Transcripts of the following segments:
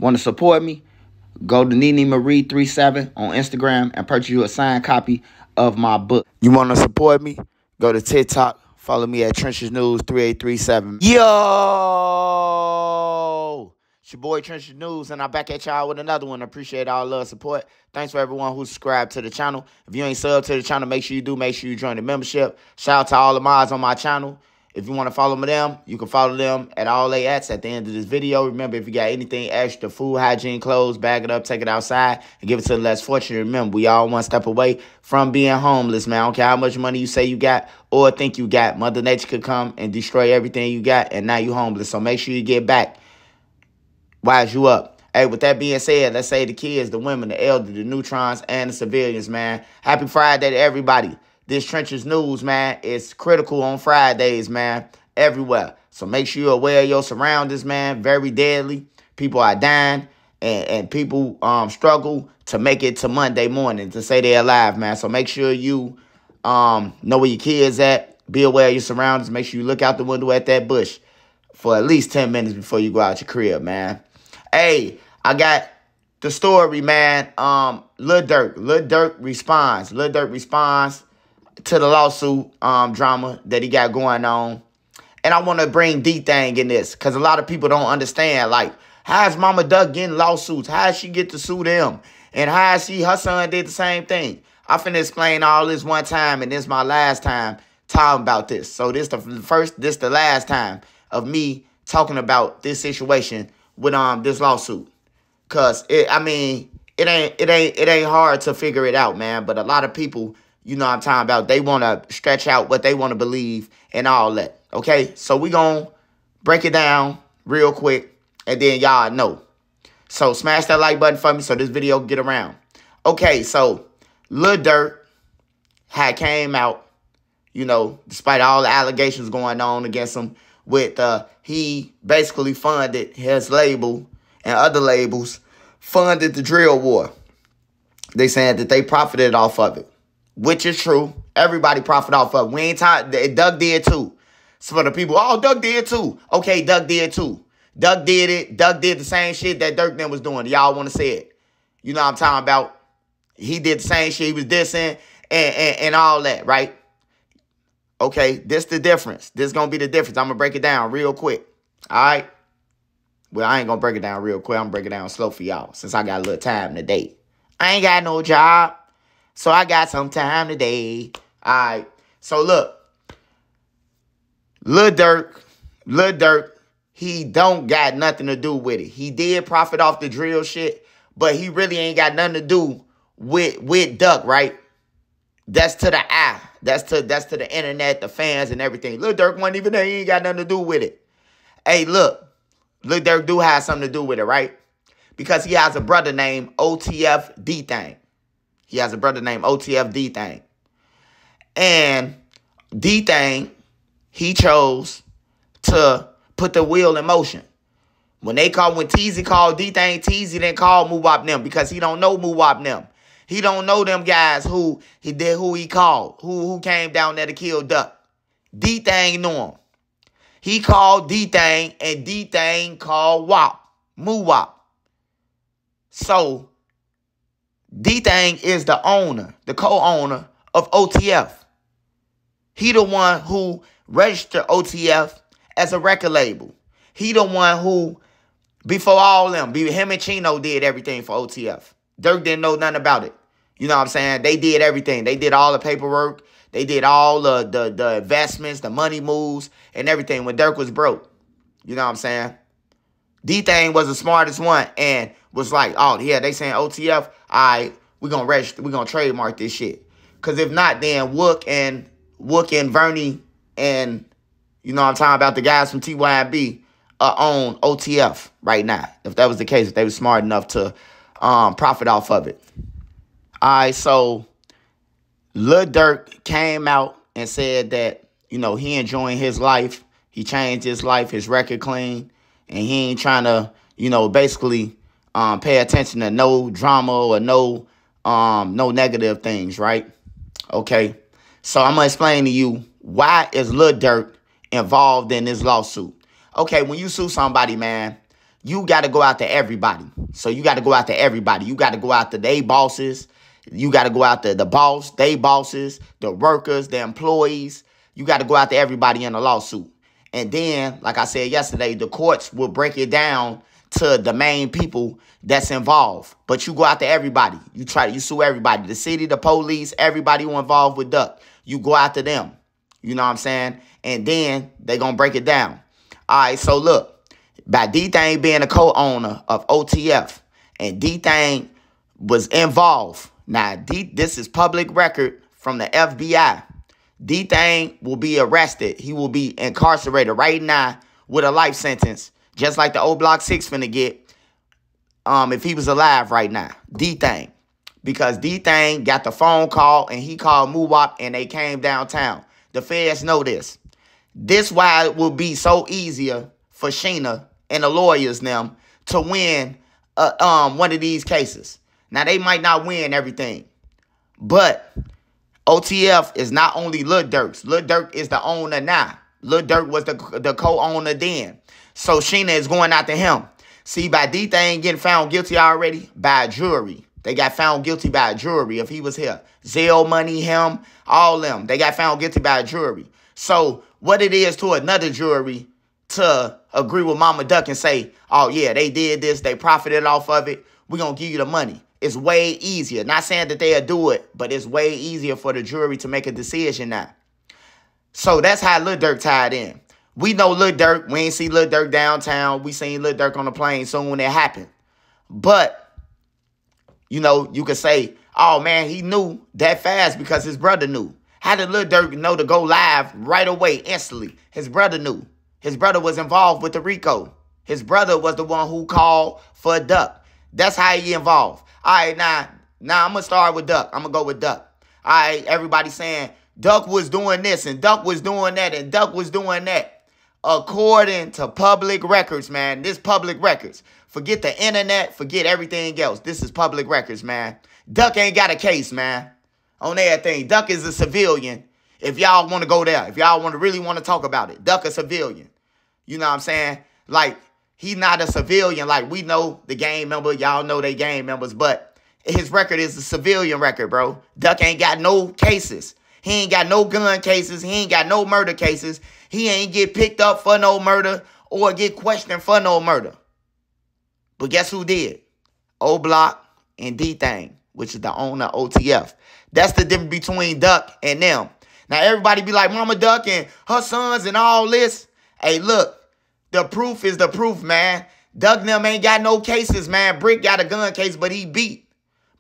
Want to support me? Go to Nene Marie 37 on Instagram and purchase you a signed copy of my book. You want to support me? Go to TikTok. Follow me at Trenches News 3837. Yo! It's your boy Trenches News, and I'm back at y'all with another one. Appreciate all love support. Thanks for everyone who subscribed to the channel. If you ain't subbed to the channel, make sure you do. Make sure you join the membership. Shout out to all the mods on my channel. If you want to follow them, you can follow them at all they ats at the end of this video. Remember, if you got anything extra, food, hygiene, clothes, bag it up, take it outside, and give it to the less fortunate. Remember, we all one step away from being homeless, man. I don't care how much money you say you got or think you got. Mother Nature could come and destroy everything you got, and now you homeless. So make sure you get back. Wise you up. Hey, with that being said, let's say the kids, the women, the elderly, the neutrons, and the civilians, man. Happy Friday to everybody. This Trenches News, man, is critical on Fridays, man, everywhere. So make sure you're aware of your surroundings, man. Very deadly. People are dying, and people struggle to make it to Monday morning to say they're alive, man. So make sure you know where your kids at. Be aware of your surroundings. Make sure you look out the window at that bush for at least 10 minutes before you go out your crib, man. Hey, I got the story, man. Lil Durk. Lil Durk responds. Lil Durk responds to the lawsuit drama that he got going on. And I want to bring Dthang in this because a lot of people don't understand, like, how is Mama Duck getting lawsuits? How does she get to sue them? And how is her son did the same thing? I finna explain all this one time, and this is my last time talking about this. So this the last time of me talking about this situation with this lawsuit. Cause it ain't hard to figure it out, man. But a lot of people, you know what I'm talking about, they want to stretch out what they want to believe and all that. Okay, so we going to break it down real quick, and then y'all know. So smash that like button for me so this video can get around. Okay, so Lil Durk had came out, you know, despite all the allegations going on against him, with he basically funded his label and other labels, funded the drill war. They saying that they profited off of it, which is true. Everybody profit off of it. We ain't talking. Doug did too. So for the people, oh, Doug did too. Okay, Doug did too. Doug did it. Doug did the same shit that Durk then was doing. Y'all want to say it? You know what I'm talking about? He did the same shit. He was dissing and all that, right? Okay, this the difference. This gonna be the difference. I'm gonna break it down real quick. All right? Well, I ain't gonna break it down real quick. I'm gonna break it down slow for y'all since I got a little time today. I ain't got no job, so I got some time today. All right. So look, Lil Durk, he don't got nothing to do with it. He did profit off the drill shit, but he really ain't got nothing to do with Duck, right? That's to the eye. That's to the internet, the fans, and everything. Lil Durk wasn't even there. He ain't got nothing to do with it. Hey, look. Lil Durk do have something to do with it, right? Because he has a brother named OTF Dthang. He has a brother named OTF Dthang. And Dthang, he chose to put the wheel in motion. When Teezy called Dthang, Teezy didn't call Muwop them because he don't know Muwop them. He don't know them guys who he called, who came down there to kill Duck. Dthang knew him. He called Dthang, and Dthang called Muwop. So, Dthang is the owner, the co-owner of OTF. He the one who registered OTF as a record label. He the one who, before all them, him and Chino did everything for OTF. Durk didn't know nothing about it. You know what I'm saying? They did everything. They did all the paperwork. They did all the investments, the money moves, and everything when Durk was broke. You know what I'm saying? Dthang was the smartest one and was like, oh, yeah, they saying OTF. All right, we're going to register. We're going to trademark this shit. Because if not, then Wook and Vernie and, you know what I'm talking about, the guys from TYB own OTF right now. If that was the case, if they were smart enough to profit off of it. All right, so Lil Durk came out and said that, you know, he enjoying his life. He changed his life, his record clean, and he ain't trying to, you know, basically pay attention to no drama or no negative things, right? Okay, so I'm going to explain to you why is Lil Durk involved in this lawsuit. Okay, when you sue somebody, man, you got to go after everybody. So you got to go after everybody. You got to go after they bosses. You got to go after the boss, they bosses, the workers, the employees. You got to go after everybody in a lawsuit. And then, like I said yesterday, the courts will break it down to the main people that's involved. But you go after everybody. You sue everybody. The city, the police, everybody who involved with Duck. You go after them. You know what I'm saying? And then they going to break it down. All right, so look. By Dthang being a co-owner of OTF, and Dthang was involved. Now, this is public record from the FBI. Dthang will be arrested. He will be incarcerated right now with a life sentence, just like the Oblock 6 finna get if he was alive right now. Dthang. Because Dthang got the phone call, and he called Muwop, and they came downtown. The feds know this. This why it will be so easier for Sheena and the lawyers now to win one of these cases. Now, they might not win everything, but OTF is not only Lil Durk's. Lil Durk is the owner now. Lil Durk was the co-owner then. So Sheena is going after him. See, by Dthang getting found guilty already by a jury. They got found guilty by a jury if he was here. Zell Money, him, all them. They got found guilty by a jury. So what it is to another jury to agree with Mama Duck and say, oh, yeah, they did this. They profited off of it. We're going to give you the money. It's way easier. Not saying that they'll do it, but it's way easier for the jury to make a decision now. So that's how Lil Durk tied in. We know Lil Durk. We ain't see Lil Durk downtown. We seen Lil Durk on the plane soon when it happened. But, you know, you could say, oh, man, he knew that fast because his brother knew. How did Lil Durk know to go live right away, instantly? His brother knew. His brother was involved with the RICO. His brother was the one who called for Duck. That's how he involved. All right, now I'm going to start with Duck. I'm going to go with Duck. All right, everybody saying Duck was doing this and Duck was doing that and Duck was doing that. According to public records, man. This public records. Forget the internet. Forget everything else. This is public records, man. Duck ain't got a case, man. On everything. Duck is a civilian. If y'all want to go there. If y'all really want to talk about it. Duck a civilian. You know what I'm saying? Like, he not a civilian. Like, we know the gang member. Y'all know they gang members. But his record is a civilian record, bro. Duck ain't got no cases. He ain't got no gun cases. He ain't got no murder cases. He ain't get picked up for no murder or get questioned for no murder. But guess who did? Oblock and Dthang, which is the owner of OTF. That's the difference between Duck and them. Now, everybody be like, Mama Duck and her sons and all this. Hey, look. The proof is the proof, man. Duck and them ain't got no cases, man. Brick got a gun case, but he beat.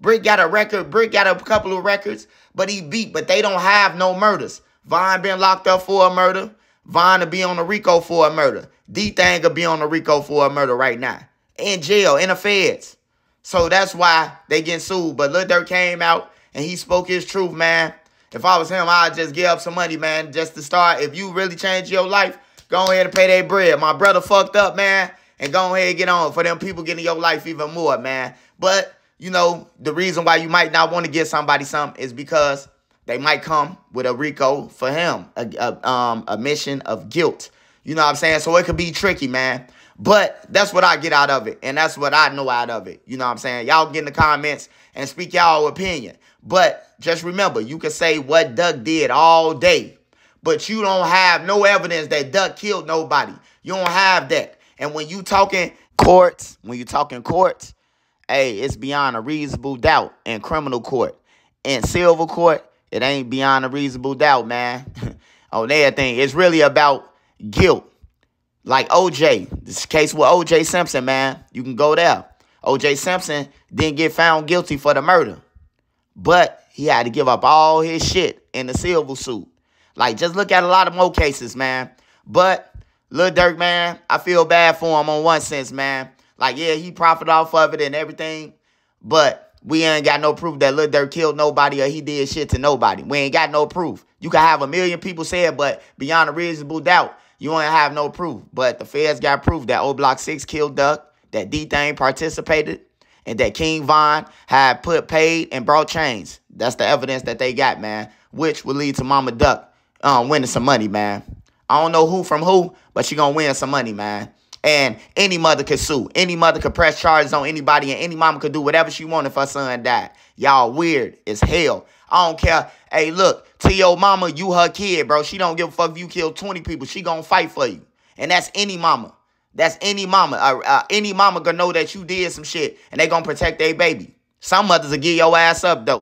Brick got a record. Brick got a couple of records, but he beat. But they don't have no murders. Vaughn been locked up for a murder. Vaughn will be on the RICO for a murder. Dthang will be on the RICO for a murder right now. In jail, in the feds. So that's why they getting sued. But Lil Durk came out and he spoke his truth, man. If I was him, I'd just give up some money, man, just to start. If you really change your life, go ahead and pay their bread. My brother fucked up, man. And go ahead and get on for them people getting your life even more, man. But, you know, the reason why you might not want to get somebody something is because they might come with a RICO for him. A mission of guilt. You know what I'm saying? So it could be tricky, man. But that's what I get out of it. And that's what I know out of it. You know what I'm saying? Y'all get in the comments and speak y'all opinion. But just remember, you can say what Duck did all day. But you don't have no evidence that Duck killed nobody. You don't have that. And when you talking courts, hey, it's beyond a reasonable doubt in criminal court. In civil court, it ain't beyond a reasonable doubt, man. On everything. It's really about guilt. Like OJ. This case with OJ Simpson, man. You can go there. OJ Simpson didn't get found guilty for the murder. But he had to give up all his shit in the civil suit. Like, just look at a lot of more cases, man. But Lil Durk, man, I feel bad for him on one sense, man. Like, yeah, he profited off of it and everything. But we ain't got no proof that Lil Durk killed nobody or he did shit to nobody. We ain't got no proof. You can have a million people say it, but beyond a reasonable doubt, you ain't have no proof. But the feds got proof that Oblock 6 killed Duck, that Dthang participated, and that King Von had paid and brought chains. That's the evidence that they got, man, which will lead to Mama Duck winning some money, man. I don't know who from who, but she gonna win some money, man. And any mother could sue. Any mother could press charges on anybody, and any mama could do whatever she wanted if her son died. Y'all weird as hell. I don't care. Hey, look, to your mama, you her kid, bro. She don't give a fuck if you kill 20 people. She gonna fight for you. And that's any mama. That's any mama. Any mama gonna know that you did some shit, and they gonna protect their baby. Some mothers will give your ass up, though.